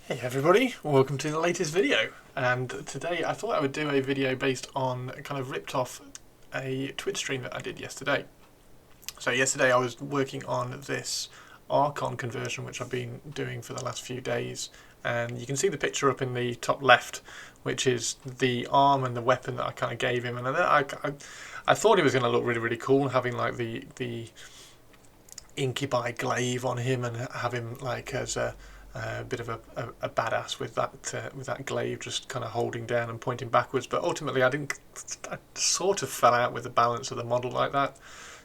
Hey everybody, welcome to the latest video. And today I thought I would do a video based on kind of ripped off a Twitch stream that I did yesterday. So yesterday I was working on this Archon conversion which I've been doing for the last few days, and you can see the picture up in the top left, which is the arm and the weapon that I kind of gave him. And I thought he was going to look really cool, having like the incubi glaive on him and have him like as a bit of a badass with that glaive just kind of holding down and pointing backwards. But ultimately I sort of fell out with the balance of the model like that,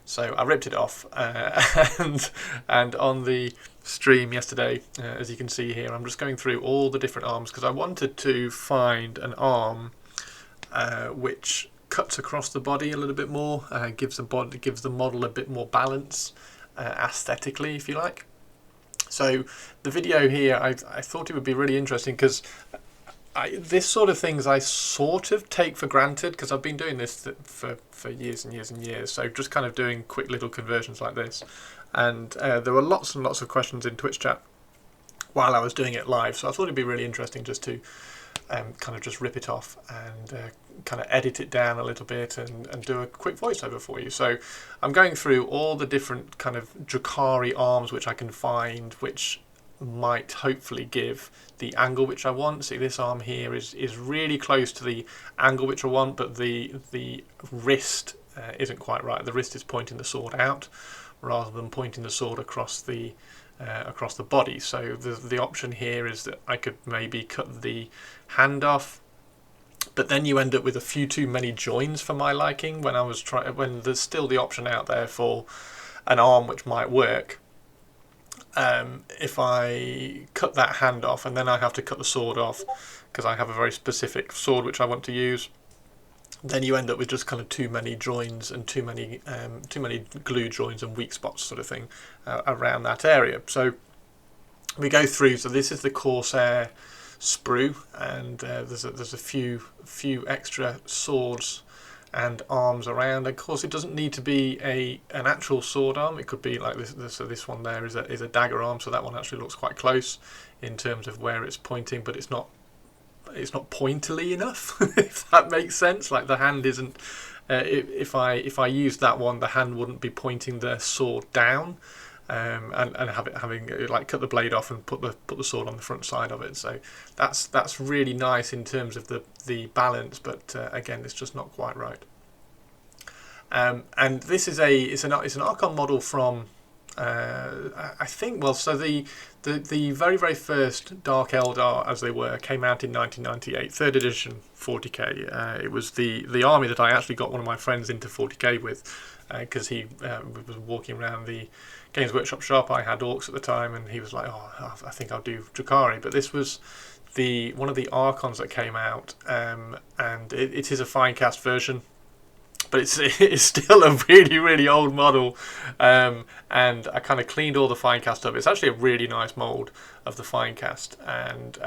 so I ripped it off. And on the stream yesterday, as you can see here, I'm just going through all the different arms because I wanted to find an arm which cuts across the body a little bit more, gives the model a bit more balance aesthetically, if you like. So the video here, I thought it would be really interesting because this sort of things I sort of take for granted because I've been doing this for years and years and years. So just kind of doing quick little conversions like this. And there were lots and lots of questions in Twitch chat while I was doing it live. So I thought it'd be really interesting just to kind of just rip it off and kind of edit it down a little bit and do a quick voiceover for you. So I'm going through all the different kind of Drukhari arms which I can find, which might hopefully give the angle which I want. See, this arm here is really close to the angle which I want, but the wrist isn't quite right. The wrist is pointing the sword out rather than pointing the sword across the body. So the option here is that I could maybe cut the hand off, but then you end up with a few too many joins for my liking. When there's still the option out there for an arm which might work, if I cut that hand off and then I have to cut the sword off because I have a very specific sword which I want to use, then you end up with just kind of too many joins and too many glue joins and weak spots sort of thing around that area. So we go through. So this is the Corsair sprue, and there's a few extra swords and arms around. Of course, it doesn't need to be an actual sword arm. It could be like this. So this one there is a dagger arm. So that one actually looks quite close in terms of where it's pointing, but it's not pointily enough, if that makes sense. Like the hand isn't. If I used that one, the hand wouldn't be pointing the sword down, and having like cut the blade off and put the sword on the front side of it. So that's really nice in terms of the balance, but again, it's just not quite right. And this is it's an Archon model from I think, well, so the very first Dark Eldar, as they were, came out in 1998, 3rd edition, 40k. It was the army that I actually got one of my friends into 40k with, because he was walking around the Games Workshop shop. I had orcs at the time, and he was like, "Oh, I think I'll do Drukhari." But this was one of the Archons that came out, and it is a Finecast version. But it's still a really old model, and I kind of cleaned all the Finecast up. It's actually a really nice mould of the Finecast, and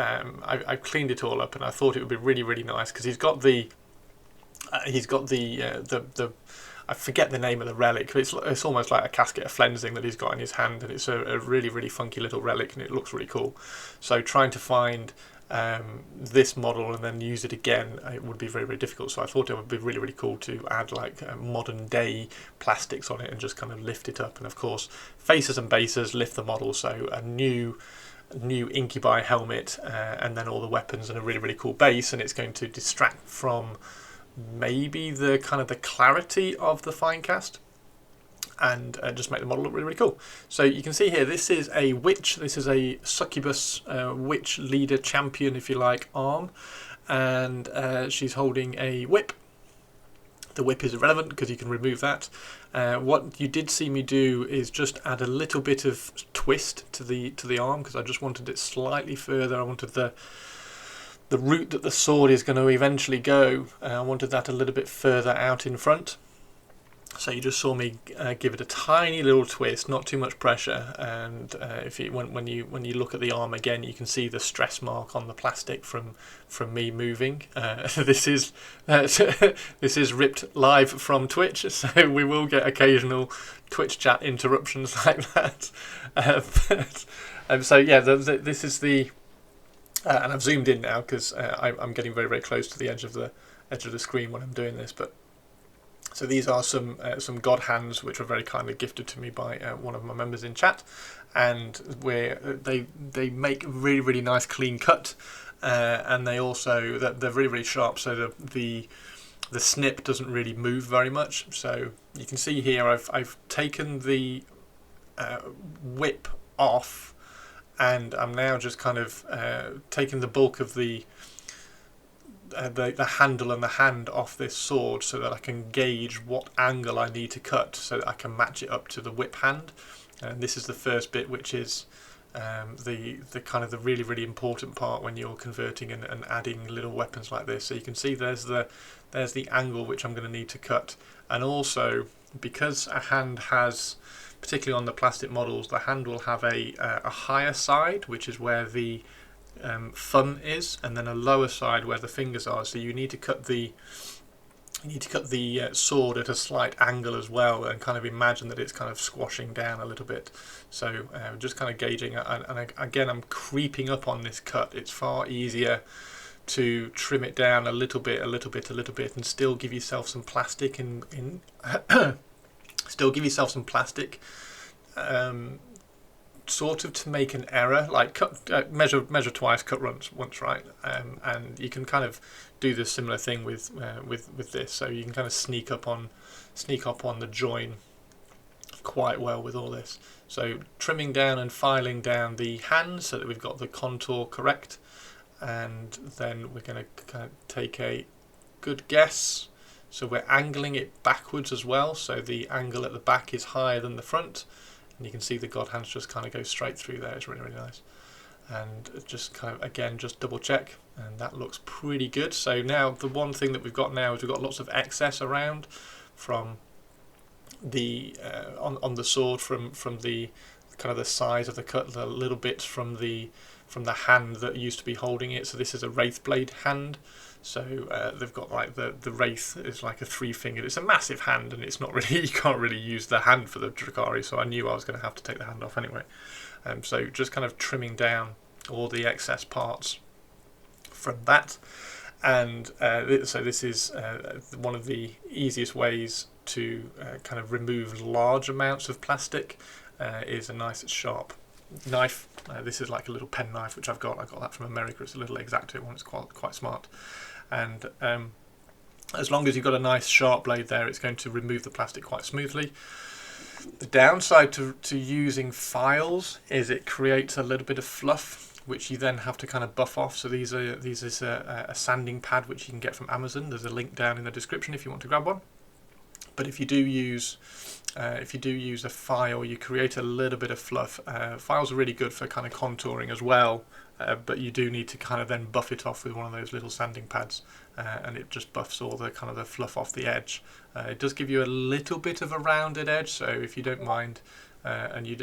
I cleaned it all up, and I thought it would be really nice because he's got the I forget the name of the relic. It's almost like a casket of flensing that he's got in his hand, and it's a really funky little relic, and it looks really cool. So trying to find this model and then use it again, it would be very difficult. So I thought it would be really cool to add like modern day plastics on it and just kind of lift it up. And of course, faces and bases lift the model. So a new incubi helmet, and then all the weapons and a really cool base, and it's going to distract from maybe the kind of the clarity of the Finecast, and just make the model look really cool. So you can see here, this is a witch. This is a succubus witch leader champion, if you like, arm, and she's holding a whip. The whip is irrelevant because you can remove that. What you did see me do is just add a little bit of twist to the arm because I just wanted it slightly further. I wanted the route that the sword is going to eventually go. I wanted that a little bit further out in front. So you just saw me give it a tiny little twist, not too much pressure, and when you look at the arm again, you can see the stress mark on the plastic from me moving. This is ripped live from Twitch, so we will get occasional Twitch chat interruptions like that. So yeah, this is the and I've zoomed in now because I'm getting very close to the edge of the screen when I'm doing this. But so these are some god hands which were very kindly gifted to me by one of my members in chat, and where they make really nice clean cut, and they also they're really sharp, so the snip doesn't really move very much. So you can see here I've taken the whip off, and I'm now just kind of taking the bulk of the handle and the hand off this sword so that I can gauge what angle I need to cut so that I can match it up to the whip hand. And this is the first bit, which is the kind of the really important part when you're converting and adding little weapons like this. So you can see there's the angle which I'm going to need to cut, and also because a hand has, particularly on the plastic models, the hand will have a higher side, which is where the thumb is, and then a lower side where the fingers are. So you need to cut the sword at a slight angle as well, and kind of imagine that it's kind of squashing down a little bit. So just kind of gauging, and again I'm creeping up on this cut. It's far easier to trim it down a little bit, and still give yourself some plastic still give yourself some plastic, sort of to make an error, like measure twice, cut once, right? And you can kind of do the similar thing with this. So you can kind of sneak up on the join quite well with all this. So trimming down and filing down the hands so that we've got the contour correct, and then we're going to kind of take a good guess. So we're angling it backwards as well, so the angle at the back is higher than the front, and you can see the god hands just kind of go straight through there. It's really nice. And just kind of, again, just double check, and that looks pretty good. So now the one thing that we've got now is we've got lots of excess around from the on the sword, from the kind of the size of the cut, the little bits from the hand that used to be holding it. So this is a wraith blade hand. So they've got like the wraith is like a 3-fingered. It's a massive hand, and it's not really, you can't really use the hand for the Drukhari. So I knew I was going to have to take the hand off anyway. So just kind of trimming down all the excess parts from that. And so this is one of the easiest ways to kind of remove large amounts of plastic, is a nice sharp knife. This is like a little pen knife which I've got. I got that from America. It's a little X-Acto one. It's quite smart. And as long as you've got a nice sharp blade there, it's going to remove the plastic quite smoothly. The downside to using files is it creates a little bit of fluff, which you then have to kind of buff off. So these is a sanding pad which you can get from Amazon. There's a link down in the description if you want to grab one. But if you do use a file, you create a little bit of fluff. Files are really good for kind of contouring as well, but you do need to kind of then buff it off with one of those little sanding pads, and it just buffs all the kind of the fluff off the edge. It does give you a little bit of a rounded edge, so if you don't mind, and you're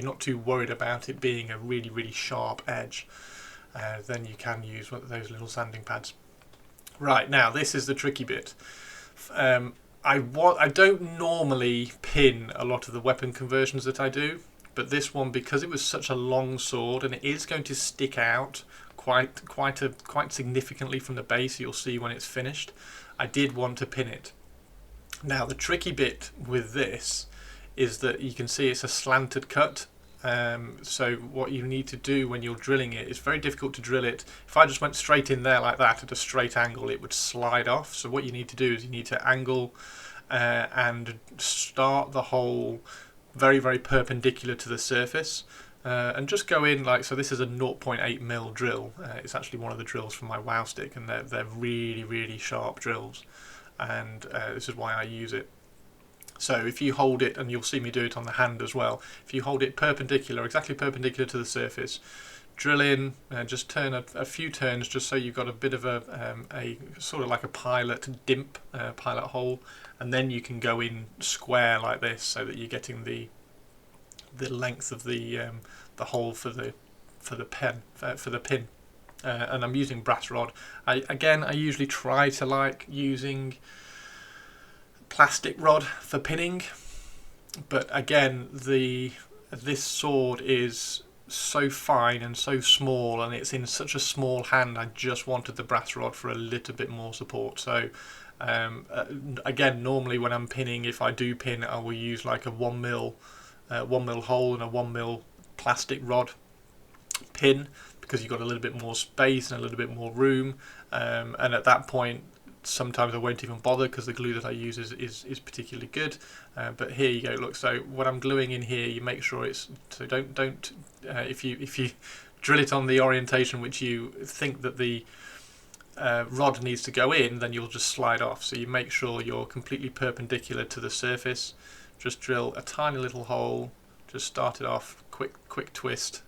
not too worried about it being a really sharp edge, then you can use one of those little sanding pads. Right, now this is the tricky bit. I don't normally pin a lot of the weapon conversions that I do, but this one, because it was such a long sword and it is going to stick out quite significantly from the base, you'll see when it's finished, I did want to pin it. Now the tricky bit with this is that you can see it's a slanted cut. So what you need to do when you're drilling it, it's very difficult to drill it. If I just went straight in there like that at a straight angle, it would slide off. So what you need to do is you need to angle and start the hole very perpendicular to the surface, and just go in like so. This is a 0.8mm drill. It's actually one of the drills from my WoW stick, and they're really sharp drills, and this is why I use it. So if you hold it, and you'll see me do it on the hand as well, if you hold it perpendicular, exactly perpendicular to the surface, drill in, just turn a few turns just so you've got a bit of a sort of like a pilot pilot hole, and then you can go in square like this so that you're getting the length of the hole for the pin. And I'm using brass rod. I usually try to like using plastic rod for pinning, but again this sword is so fine and so small, and it's in such a small hand. I just wanted the brass rod for a little bit more support. So again, normally when I'm pinning, if I do pin, I will use like a 1mm hole and a 1mm plastic rod pin, because you've got a little bit more space and a little bit more room, and at that point sometimes I won't even bother because the glue that I use is particularly good. But here you go, look, so when I'm gluing in here, you make sure it's, so don't if you drill it on the orientation which you think that the rod needs to go in, then you'll just slide off. So you make sure you're completely perpendicular to the surface. Just drill a tiny little hole, just start it off, quick twist.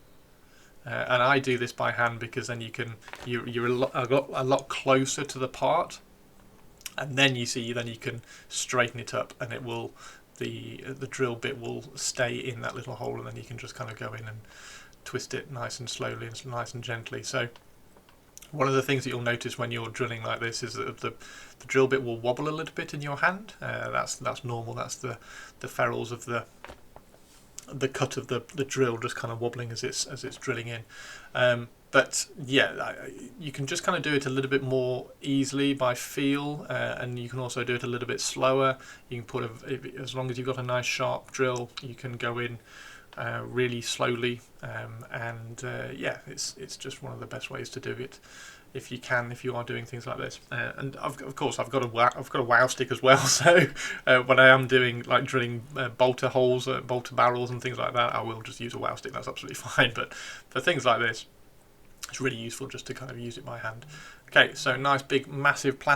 And I do this by hand because then you're a lot closer to the part, and then you can straighten it up, and it will, the drill bit will stay in that little hole, and then you can just kind of go in and twist it nice and slowly and nice and gently. So one of the things that you'll notice when you're drilling like this is that the drill bit will wobble a little bit in your hand. That's normal. That's the ferrules of the cut of the drill just kind of wobbling as it's drilling in. But yeah, you can just kind of do it a little bit more easily by feel, and you can also do it a little bit slower. You can as long as you've got a nice sharp drill, you can go in really slowly, and yeah, it's just one of the best ways to do it if you are doing things like this. And of course I've got a wow stick as well, so when I am doing like drilling bolter holes, bolter barrels and things like that, I will just use a wow stick. That's absolutely fine. But for things like this, it's really useful just to kind of use it by hand. Okay, so nice big massive a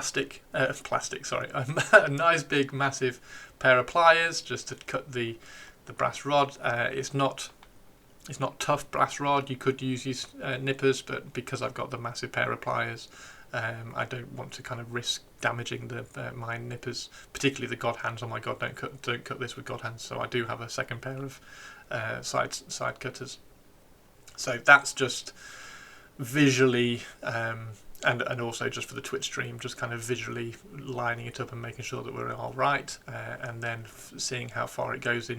nice big massive pair of pliers just to cut the brass rod. It's not tough brass rod. You could use these nippers, but because I've got the massive pair of pliers, I don't want to kind of risk damaging my nippers, particularly the god hands. Oh my god, don't cut this with god hands. So I do have a second pair of side cutters. So that's just visually, and also just for the Twitch stream, just kind of visually lining it up and making sure that we're all right, and then seeing how far it goes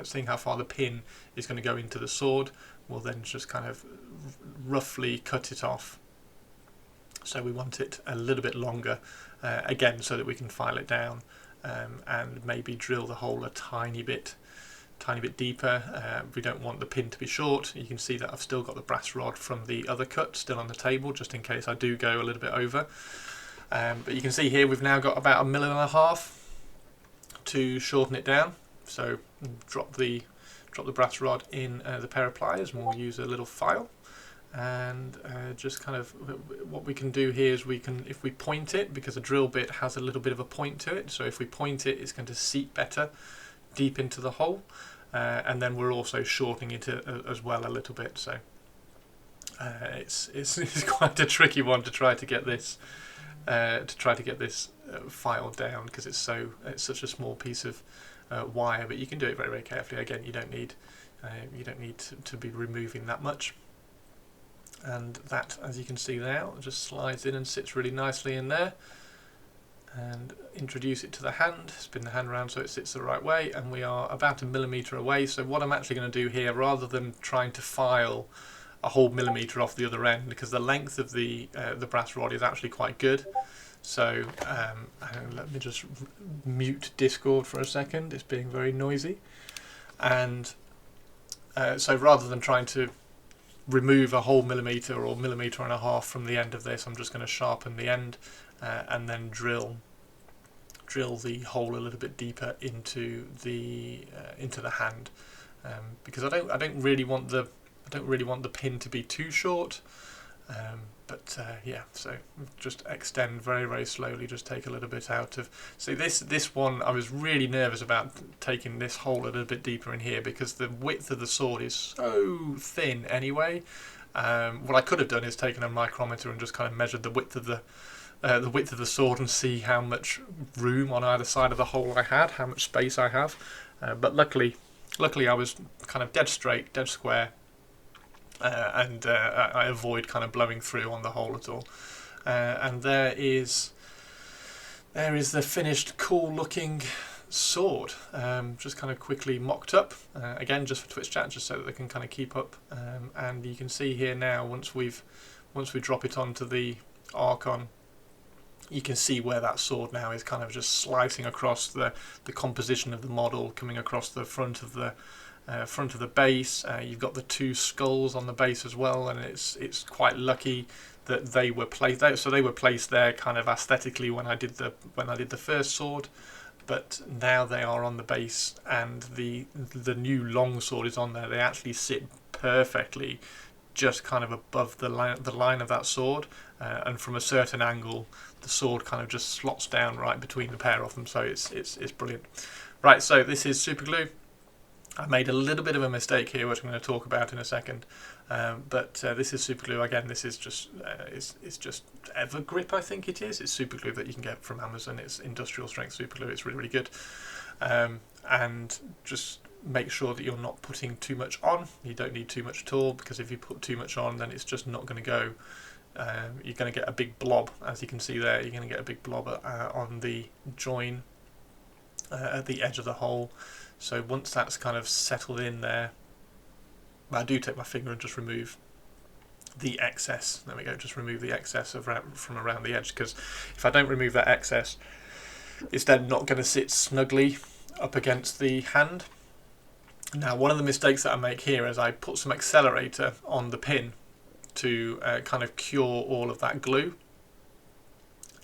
seeing how far the pin is going to go into the sword. We'll then just kind of roughly cut it off. So we want it a little bit longer, again, so that we can file it down, and maybe drill the hole a tiny bit deeper. We don't want the pin to be short. You can see that I've still got the brass rod from the other cut still on the table, just in case I do go a little bit over. But you can see here we've now got about 1.5 mm to shorten it down. So drop the brass rod in the pair of pliers, and we'll use a little file. And just kind of what we can do here is if we point it, because the drill bit has a little bit of a point to it, so if we point it, it's going to seat better deep into the hole, and then we're also shortening it as well a little bit. So it's quite a tricky one to try to get this file down, because it's such a small piece of wire. But you can do it very, very carefully. Again, you don't need to be removing that much. And that, as you can see now, just slides in and sits really nicely in there. And introduce it to the hand, spin the hand around so it sits the right way, and we are about 1 mm away. So what I'm actually going to do here, rather than trying to file a whole millimetre off the other end, because the length of the brass rod is actually quite good. So let me just mute Discord for a second, it's being very noisy. And so rather than trying to remove a whole millimetre or 1.5 mm from the end of this, I'm just going to sharpen the end, and then drill the hole a little bit deeper into the hand, because I don't really want the pin to be too short, but yeah, so just extend very, very slowly, just take a little bit out of. So this one, I was really nervous about taking this hole a little bit deeper in here, because the width of the sword is so thin anyway. What I could have done is taken a micrometer and just kind of measured the width of the sword and see how much room on either side of the hole I had, how much space I have. But luckily I was kind of dead straight, dead square, and I avoid kind of blowing through on the hole at all. And there is the finished, cool looking sword, just kind of quickly mocked up, again just for Twitch chat, just so that they can kind of keep up. And you can see here now, once we drop it onto the Archon, you can see where that sword now is kind of just slicing across the composition of the model, coming across the front of the base. You've got the two skulls on the base as well, and it's quite lucky that they were placed there. So they were placed there kind of aesthetically when I did the first sword, but now they are on the base, and the new long sword is on there. They actually sit perfectly just kind of above the line of that sword, and from a certain angle the sword kind of just slots down right between the pair of them, so it's brilliant. Right, so this is super glue. I made a little bit of a mistake here, which I'm going to talk about in a second, but this is super glue. Again, this is just it's just Evergrip, I think it is. It's super glue that you can get from Amazon. It's industrial strength super glue. It's really, really good. And just make sure that you're not putting too much on. You don't need too much at all, because if you put too much on, then it's just not going to go. You're going to get a big blob, as you can see there. You're going to get a big blob on the join at the edge of the hole. So once that's kind of settled in there, I do take my finger and just remove the excess. There we go, just remove the excess from around the edge, because if I don't remove that excess, it's then not going to sit snugly up against the hand. Now, one of the mistakes that I make here is I put some accelerator on the pin to kind of cure all of that glue,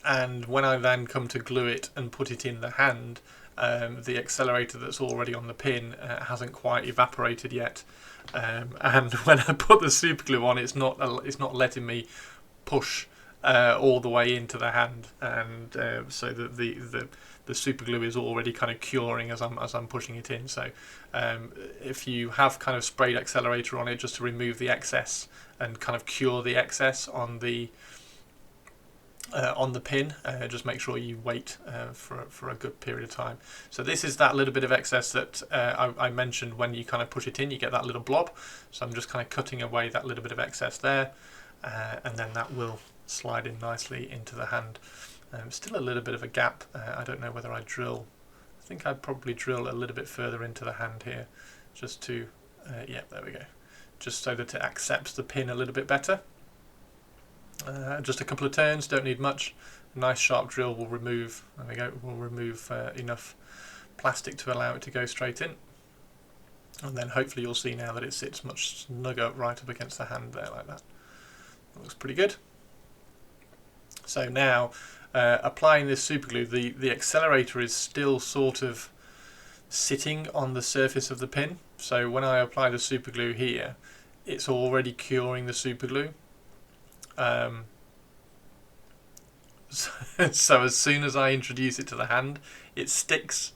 and when I then come to glue it and put it in the hand, the accelerator that's already on the pin hasn't quite evaporated yet, and when I put the super glue on, it's not letting me push all the way into the hand, and so that the super glue is already kind of curing as I'm pushing it in. So if you have kind of sprayed accelerator on it just to remove the excess and kind of cure the excess on the pin, just make sure you wait for a good period of time. So this is that little bit of excess that I mentioned. When you kind of push it in, you get that little blob. So I'm just kind of cutting away that little bit of excess there, and then that will slide in nicely into the hand. Still a little bit of a gap. I don't know whether I drill. I think I'd probably drill a little bit further into the hand here, just to yeah, there we go, just so that it accepts the pin a little bit better. Just a couple of turns, don't need much. A nice sharp drill will remove, there we go, will remove enough plastic to allow it to go straight in. And then hopefully you'll see now that it sits much snugger right up against the hand there, like that. Looks pretty good. So now, applying this super glue, the accelerator is still sort of sitting on the surface of the pin. So when I apply the super glue here, it's already curing the super glue. So as soon as I introduce it to the hand, it sticks,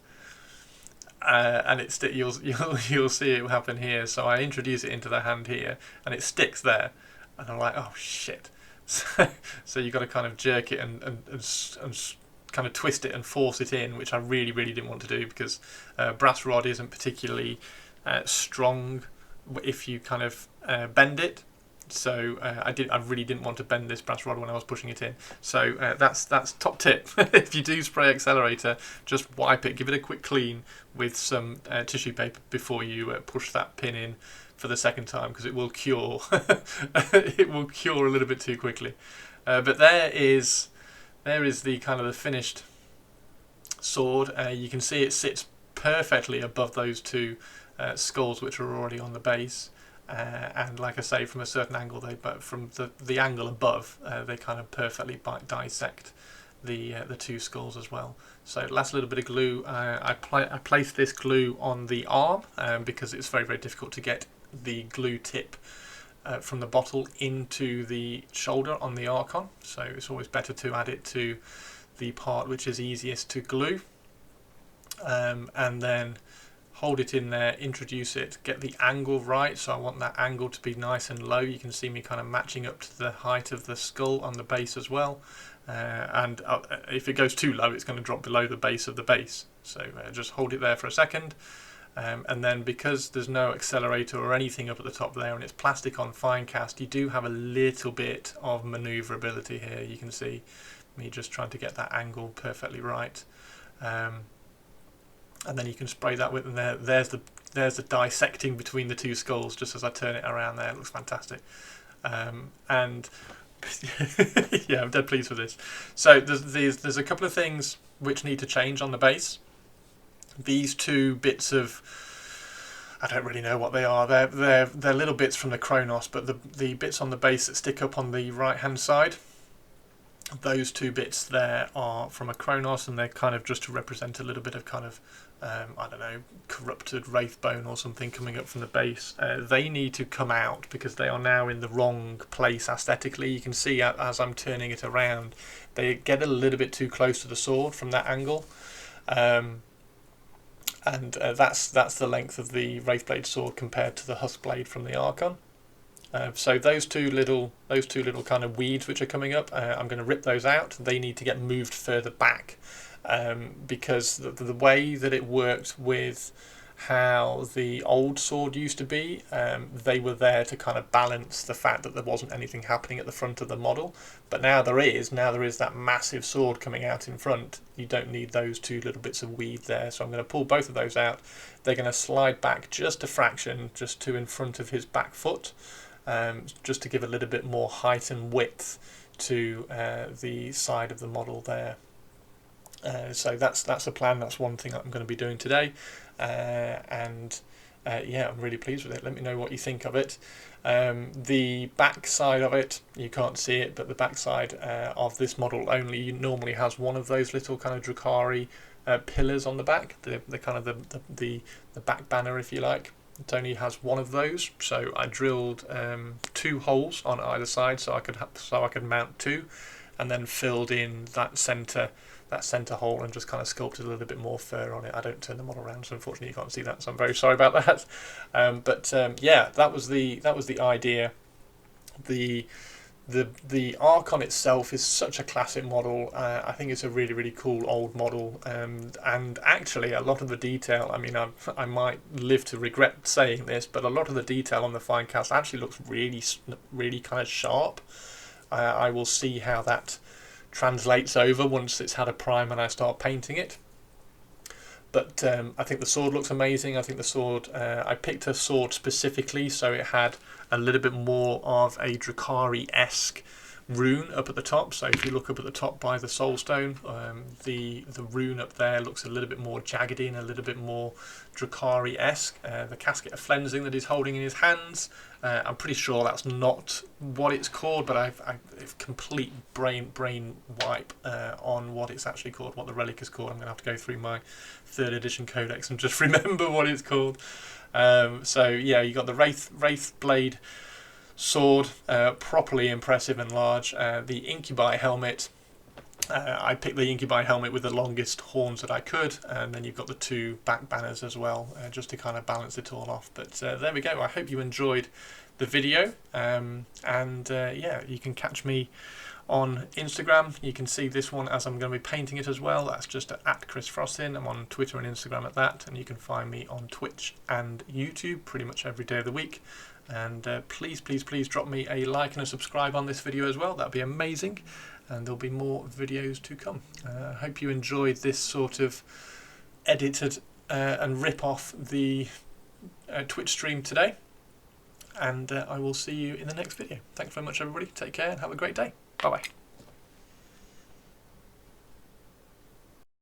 and you'll see it happen here. So I introduce it into the hand here, and it sticks there, and I'm like, oh shit. So you've got to kind of jerk it and kind of twist it and force it in, which I really didn't want to do, because brass rod isn't particularly strong if you kind of bend it. So I really didn't want to bend this brass rod when I was pushing it in. So that's top tip. If you do spray accelerator, just wipe it, give it a quick clean with some tissue paper before you push that pin in for the second time, because it will cure. It will cure a little bit too quickly. But there is the kind of the finished sword. You can see it sits perfectly above those two skulls which are already on the base. And like I say, from a certain angle, but from the angle above, they kind of perfectly dissect the two skulls as well. So last little bit of glue, I placed this glue on the arm because it's very difficult to get the glue tip from the bottle into the shoulder on the Archon. So it's always better to add it to the part which is easiest to glue, and then hold it in there, introduce it, get the angle right. So I want that angle to be nice and low. You can see me kind of matching up to the height of the skull on the base as well. And if it goes too low, it's going to drop below the base of the base. So just hold it there for a second. And then, because there's no accelerator or anything up at the top there, and it's plastic on fine cast, you do have a little bit of maneuverability here. You can see me just trying to get that angle perfectly right. and then you can spray that with, and there's the dissecting between the two skulls just as I turn it around there. It looks fantastic. And yeah, I'm dead pleased with this. So there's a couple of things which need to change on the base. These two bits of, I don't really know what they are. They're little bits from the Kronos, but the bits on the base that stick up on the right hand side, those two bits there are from a Kronos, and they're kind of just to represent a little bit of kind of I don't know, corrupted wraith bone or something coming up from the base. They need to come out because they are now in the wrong place aesthetically. You can see as I'm turning it around, they get a little bit too close to the sword from that angle. And that's the length of the Wraithblade sword compared to the Husk blade from the Archon. So those two little kind of weeds which are coming up, I'm going to rip those out. They need to get moved further back, because the way that it worked with how the old sword used to be, they were there to kind of balance the fact that there wasn't anything happening at the front of the model. But now there is that massive sword coming out in front. You don't need those two little bits of weed there, so I'm going to pull both of those out. They're going to slide back just a fraction, just to in front of his back foot, just to give a little bit more height and width to the side of the model there. So that's the plan. That's one thing I'm going to be doing today, and yeah, I'm really pleased with it. Let me know what you think of it. The back side of it, you can't see it, but the back side of this model only normally has one of those little kind of Drukhari pillars on the back, the kind of the back banner, if you like. It only has one of those, so I drilled 2 holes on either side so I could mount 2, and then filled in that centre hole and just kind of sculpted a little bit more fur on it. I don't turn the model around, so unfortunately you can't see that, so I'm very sorry about that. But yeah, that was the idea. The Archon itself is such a classic model. I think it's a really, really cool old model, and actually a lot of the detail, I mean, I might live to regret saying this, but a lot of the detail on the Finecast actually looks really, really kind of sharp. I will see how that translates over once it's had a prime and I start painting it. But I think the sword looks amazing. I think the sword, I picked a sword specifically so it had a little bit more of a Drukhari-esque rune up at the top. So if you look up at the top by the soulstone, the rune up there looks a little bit more jagged in, a little bit more Drukhari-esque. The casket of flensing that he's holding in his hands, I'm pretty sure that's not what it's called, but I've complete brain wipe on what it's actually called, what the relic is called. I'm going to have to go through my 3rd edition codex and just remember what it's called. So yeah, you got the Wraith blade sword, properly impressive and large. The Incubi helmet, I picked the Incubi helmet with the longest horns that I could, and then you've got the 2 back banners as well, just to kind of balance it all off. But there we go. I hope you enjoyed the video, and yeah, you can catch me on Instagram. You can see this one as I'm going to be painting it as well. That's just at Chris Frostin. I'm on Twitter and Instagram at that, and you can find me on Twitch and YouTube pretty much every day of the week. And please drop me a like and a subscribe on this video as well. That'd be amazing, and there'll be more videos to come. I hope you enjoyed this sort of edited and rip off the Twitch stream today, and I will see you in the next video. Thanks very much everybody, take care and have a great day. Bye bye.